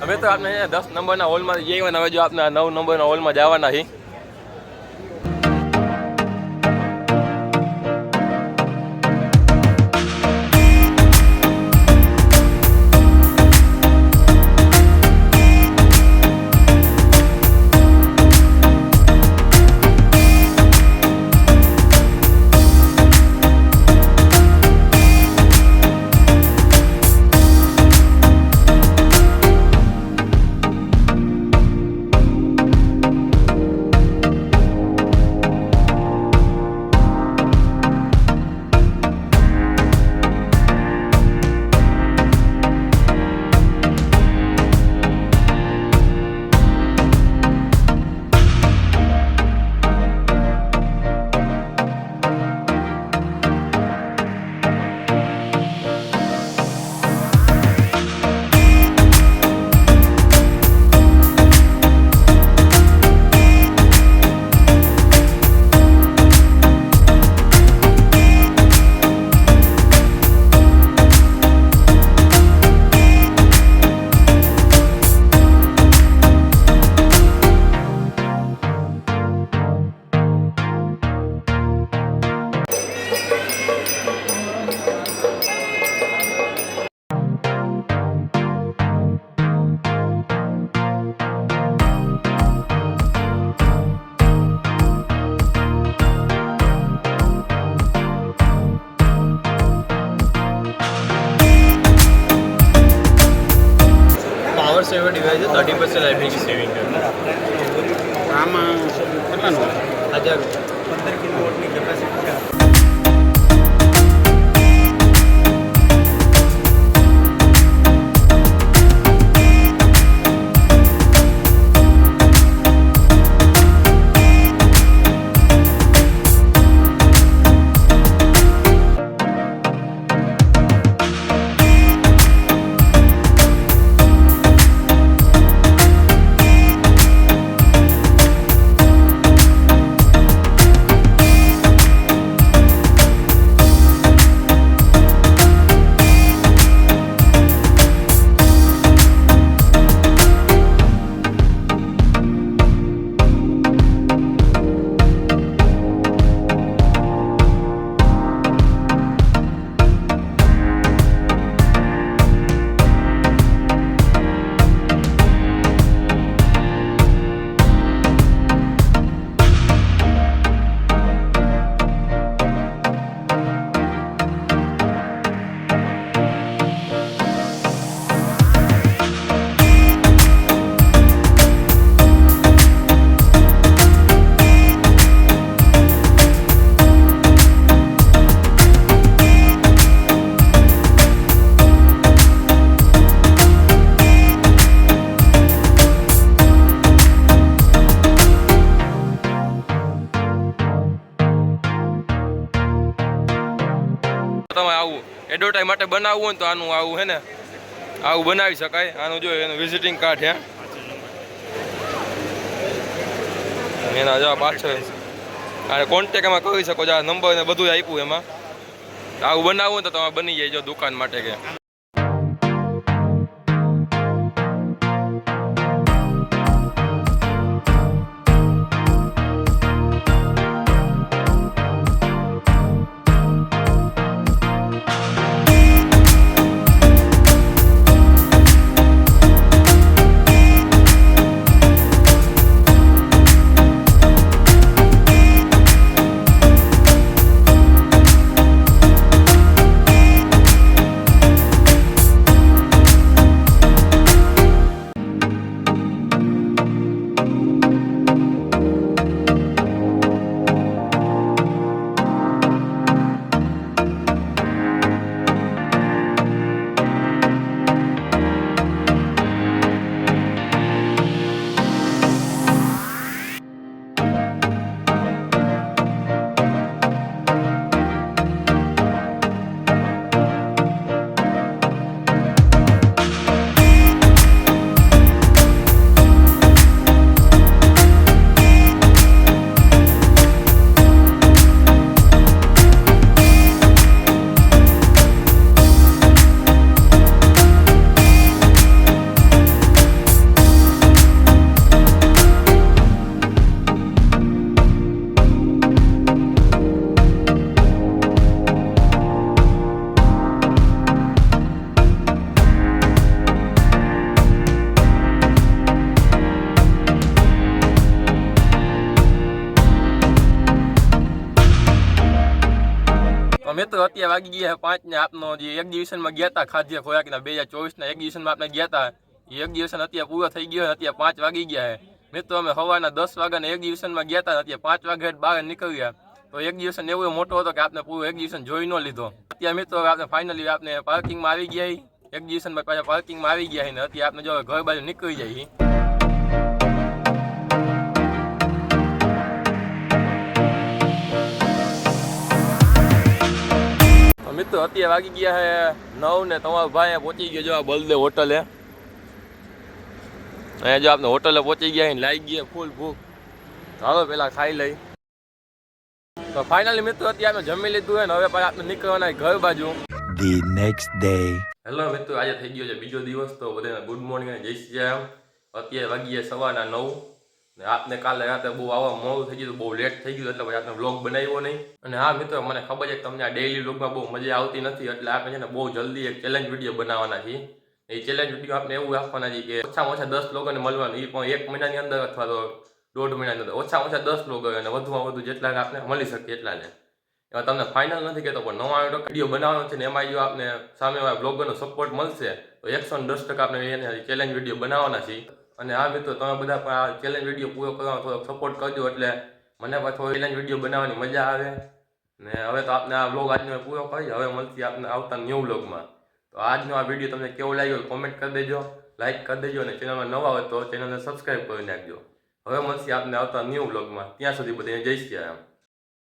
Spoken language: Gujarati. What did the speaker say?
અમે તો આપણે 10 નંબરના હોલમાં જઈએ હવે જો આપણે 9 નંબરના હોલમાં જવાના છીએ. सेवर डिवाइस है 30% लाइब्रेरी की सेविंग है आम કેટલાનું 1000 15 કિલોવોટની કેપેસિટી છે. તમે આવું એડવર્ટાઈઝ માટે બનાવવું હોય તો આનું આવું હે ને આવું બનાવી શકાય. આનું જો એનું વિઝિટિંગ કાર્ડ હે એના જવાબ પાછળ અને કોન્ટેક એમાં કરી શકો છો. આ નંબર ને બધું આપ્યું એમાં. આવું બનાવવું હોય તો તમે બની જાય જો દુકાન માટે કે મિત્રો અત્યારે વાગી ગયા 5 ને આપનો જે એક્ઝિબિશનમાં ગયા હતા ખાદ્ય ખોરાકના 2024ના એક્ઝિબિશનમાં આપણે ગયા હતા એ એક્ઝિબિશન અત્યારે પૂરો થઈ ગયો અત્યારે 5 વાગી ગયા છે મિત્રો અમે સવારના 10 વાગ્યાના એક્ઝિબિશનમાં ગયા હતા અત્યારે 5 વાગે બહાર નીકળ્યા તો એક્ઝિબિશન એવું મોટો હતો કે આપણે પૂરું એક્ઝિબિશન જોઈ ન લીધો અત્યારે મિત્રો આપણે ફાઇનલી આપણે પાર્કિંગમાં આવી ગયા એક્ઝિબિશનમાં પાછા પાર્કિંગમાં આવી ગયા ને અત્યારે આપણે જો ઘર બાજુ નીકળી જઈએ મિત્રો અત્યારે વાગી ગયા છે 9 ને તમારો ભાઈ પહોંચી ગયો જો આ બલદેવ હોટલે અહીંયા જો આપણે હોટલે પહોંચી ગયા ને લાગી ગયા ફૂલ ભૂખ હાલો પેલા ખાઈ લઈ તો ફાઇનલી મિત્રો અત્યારે આપણે જમી લીધું હોય ને હવે પાછા આપણે નીકળવાના ઘર બાજુ The next day. હેલો મિત્રો આજે થઈ ગયો છે બીજો દિવસ તો બધાને ગુડ મોર્નિંગ અને જય શ્રી રામ અત્યારે વાગી ગયા સવારના 9 ને આપને કાલે રાતે બહુ આવવા મોડું થઈ ગયું બહુ લેટ થઈ ગયું એટલે પછી આપણે વ્લોગ બનાવ્યો નહીં અને હા મિત્રો મને ખબર છે કે તમને આ ડેઈલી વ્લોગમાં બહુ મજા આવતી નથી એટલે આપણે છે ને બહુ જલ્દી એક ચેલેન્જ વિડીયો બનાવવાના છીએ એ ચેલેન્જ વિડીયો આપણે એવું રાખવાના છે કે ઓછામાં ઓછા 10 લોકોને મળવાનું એ પણ 1 મહિનાની અંદર અથવા તો 1.5 મહિનાની અંદર ઓછામાં ઓછા 10 લોકો અને વધુમાં વધુ જેટલા આપણે મળી શકીએ એટલા ને એમાં તમને ફાઇનલ નથી કહેતો પણ 99% વિડીયો બનાવવાનો છે ને એમાં જો આપણે સામેવાળા બ્લોગરનો સપોર્ટ મળશે તો 110% આપણે એને ચેલેન્જ વિડીયો બનાવવાના છીએ અને આ મિત્રો તમે બધા પણ આ ચેલેન્જ વિડીયો પૂરો કરવાનો થોડોક સપોર્ટ કરજો એટલે મને પાછો ચેલેન્જ વિડીયો બનાવવાની મજા આવે ને હવે તો આપણે આ વ્લોગ આજનો પૂરો કરી હવે મળતી આપણે આવતા ન્યૂ વ્લોગમાં તો આજનો આ વિડીયો તમને કેવો લાગ્યો કોમેન્ટ કરી દેજો લાઇક કરી દેજો અને ચેનલમાં નવા હોય તો ચેનલને સબસ્ક્રાઈબ કરી નાખજો હવે મળશે આપણે આવતા ન્યૂ વ્લોગમાં ત્યાં સુધી બધાને જય શ્રી રામ